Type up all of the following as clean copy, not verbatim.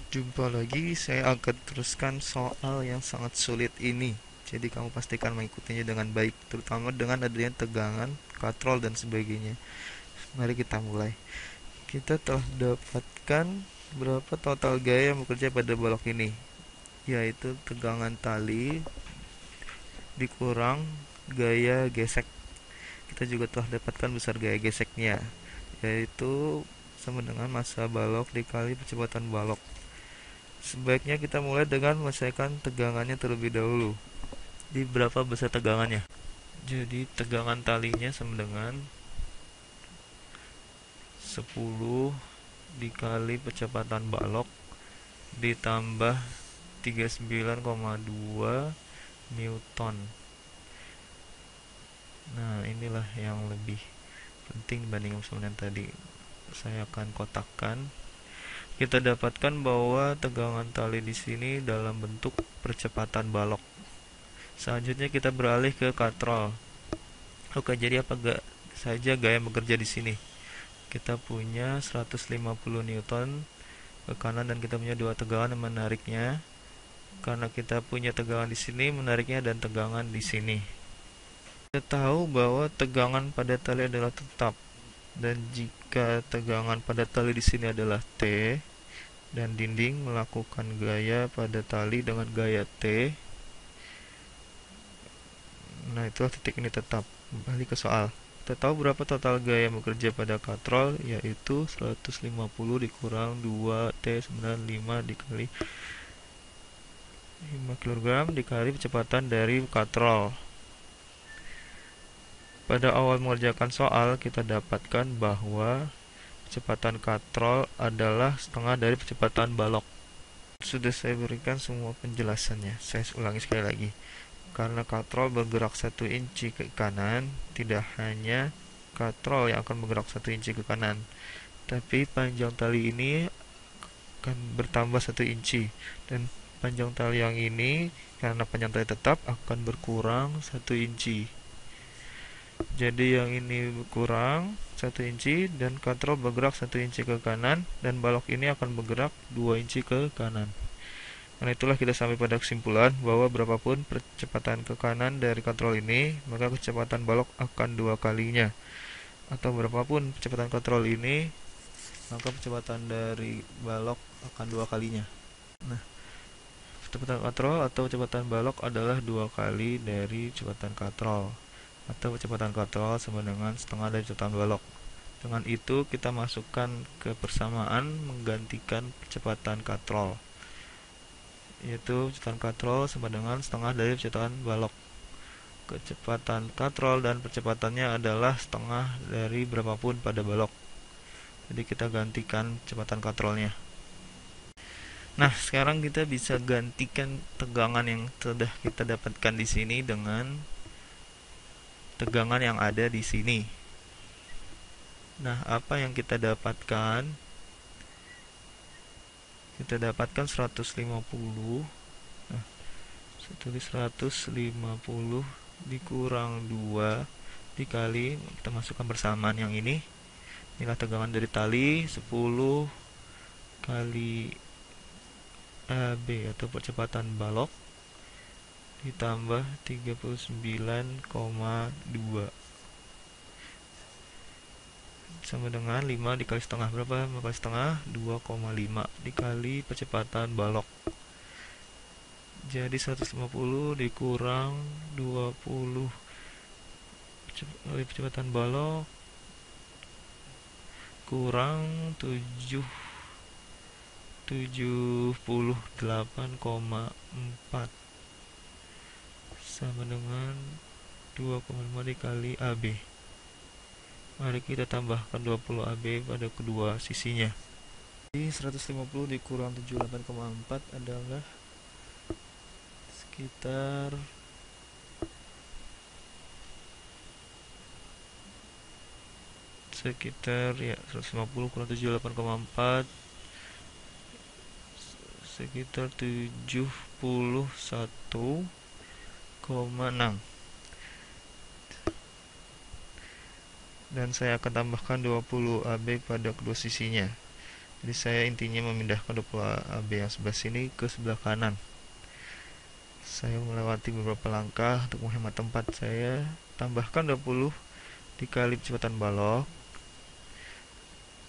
Jumpa lagi, saya akan teruskan soal yang sangat sulit ini. Jadi kamu pastikan mengikutinya dengan baik, terutama dengan adanya tegangan, katrol, dan sebagainya. Mari kita mulai. Kita telah dapatkan berapa total gaya yang bekerja pada balok ini, yaitu tegangan tali dikurang gaya gesek. Kita juga telah dapatkan besar gaya geseknya, yaitu sama dengan massa balok dikali percepatan balok. Sebaiknya kita mulai dengan menyelesaikan tegangannya terlebih dahulu. Di berapa besar tegangannya? Jadi tegangan talinya sama dengan 10 dikali percepatan balok ditambah 39,2 Newton. Nah, inilah yang lebih penting dibanding sama yang tadi. Saya akan kotakkan. Kita dapatkan bahwa tegangan tali di sini dalam bentuk percepatan balok. Selanjutnya kita beralih ke katrol. Oke, jadi apa saja gaya bekerja di sini? Kita punya 150 Newton ke kanan dan kita punya dua tegangan yang menariknya. Karena kita punya tegangan di sini menariknya dan tegangan di sini. Kita tahu bahwa tegangan pada tali adalah tetap, dan jika tegangan pada tali di sini adalah T dan dinding melakukan gaya pada tali dengan gaya T, nah itulah titik ini tetap. Kembali ke soal. Kita tahu berapa total gaya yang bekerja pada katrol, yaitu 150 dikurang 2T sama 5 dikali 5 kg dikali kecepatan dari katrol. Pada awal mengerjakan soal, kita dapatkan bahwa kecepatan katrol adalah setengah dari kecepatan balok. Sudah saya berikan semua penjelasannya. Saya ulangi sekali lagi. Karena katrol bergerak 1 inci ke kanan, tidak hanya katrol yang akan bergerak 1 inci ke kanan, tapi panjang tali ini akan bertambah 1 inci, dan panjang tali yang ini karena panjang tali tetap akan berkurang 1 inci. Jadi yang ini berkurang 1 inci dan katrol bergerak 1 inci ke kanan, dan balok ini akan bergerak 2 inci ke kanan. Karena itulah kita sampai pada kesimpulan bahwa berapapun percepatan ke kanan dari katrol ini, maka kecepatan balok akan 2 kalinya. Atau berapapun percepatan katrol ini, maka percepatan dari balok akan 2 kalinya. Nah, kecepatan katrol atau kecepatan balok adalah 2 kali dari kecepatan katrol. Atau kecepatan katrol sama dengan setengah dari kecepatan balok. Dengan itu kita masukkan ke persamaan menggantikan percepatan katrol, yaitu kecepatan katrol sama dengan setengah dari kecepatan balok. Kecepatan katrol dan percepatannya adalah setengah dari berapapun pada balok. Jadi kita gantikan kecepatan katrolnya. Nah, sekarang kita bisa gantikan tegangan yang sudah kita dapatkan di sini dengan tegangan yang ada di sini. Nah, apa yang kita dapatkan? Kita dapatkan 150. Nah, saya tulis 150 dikurang 2 dikali, kita masukkan bersamaan yang ini. Inilah tegangan dari tali 10 kali AB atau percepatan balok ditambah 39,2 sama dengan 5 dikali setengah. Berapa 5 kali setengah? 2,5 dikali percepatan balok. Jadi 150 dikurang 20 percepatan balok kurang 78,4 sama dengan 2,5 dikali AB. Mari kita tambahkan 20 AB pada kedua sisinya. Jadi 150 dikurang 78,4 adalah sekitar ya 150 kurang 78,4 sekitar 71,6. Dan saya akan tambahkan 20 AB pada kedua sisinya. Jadi saya intinya memindahkan 20 AB yang sebelah sini ke sebelah kanan. Saya melewati beberapa langkah untuk menghemat tempat. Saya tambahkan 20 dikali percepatan balok.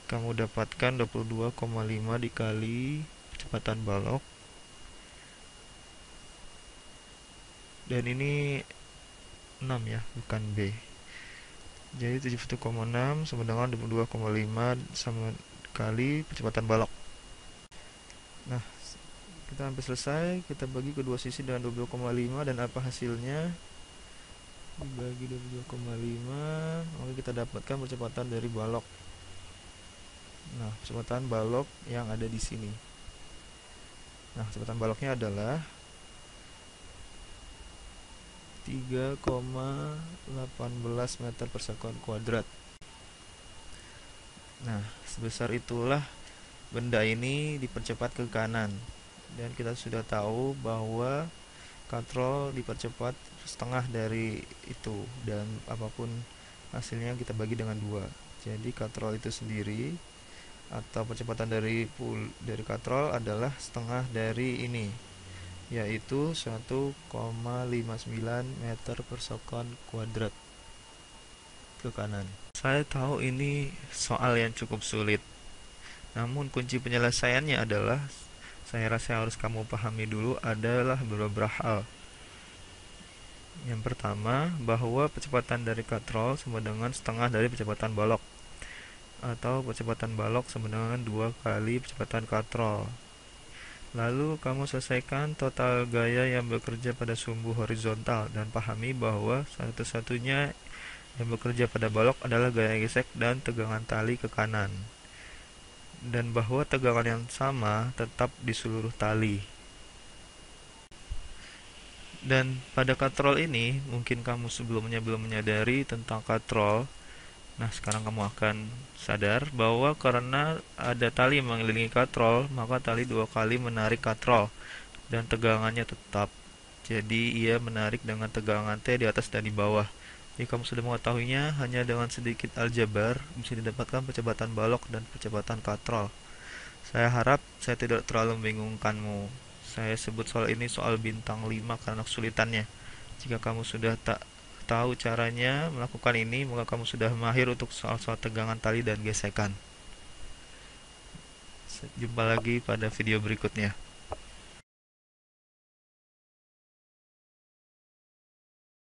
Kamu dapatkan 22,5 dikali percepatan balok. Dan ini 6 ya, bukan B. Jadi 71,6 sama dengan 22,5 sama kali percepatan balok. Nah, kita hampir selesai. Kita bagi kedua sisi dengan 22,5 dan apa hasilnya? Dibagi 22,5, maka kita dapatkan percepatan dari balok. Nah, percepatan balok yang ada di sini. Nah, percepatan baloknya adalah 3,18 meter per sekon kuadrat. Nah, sebesar itulah benda ini dipercepat ke kanan. Dan kita sudah tahu bahwa katrol dipercepat setengah dari itu, dan apapun hasilnya kita bagi dengan 2. Jadi katrol itu sendiri atau percepatan dari katrol adalah setengah dari ini, yaitu 1,59 meter per sekon kuadrat ke kanan. Saya tahu ini soal yang cukup sulit, namun kunci penyelesaiannya adalah, saya rasa harus kamu pahami dulu, adalah beberapa hal. Yang pertama, bahwa percepatan dari katrol sama dengan setengah dari percepatan balok, atau percepatan balok sama dengan 2 kali percepatan katrol. Lalu kamu selesaikan total gaya yang bekerja pada sumbu horizontal, dan pahami bahwa satu-satunya yang bekerja pada balok adalah gaya gesek dan tegangan tali ke kanan, dan bahwa tegangan yang sama tetap di seluruh tali. Dan pada katrol ini, mungkin kamu sebelumnya belum menyadari tentang katrol. Nah, sekarang kamu akan sadar bahwa karena ada tali mengelilingi katrol, maka tali 2 kali menarik katrol dan tegangannya tetap. Jadi ia menarik dengan tegangan T di atas dan di bawah. Jadi kamu sudah mengetahuinya, hanya dengan sedikit aljabar bisa didapatkan percepatan balok dan percepatan katrol. Saya harap saya tidak terlalu membingungkanmu. Saya sebut soal ini soal bintang 5 karena kesulitannya. Jika kamu sudah tak tahu caranya melakukan ini, maka kamu sudah mahir untuk soal-soal tegangan tali dan gesekan. Jumpa lagi pada video berikutnya.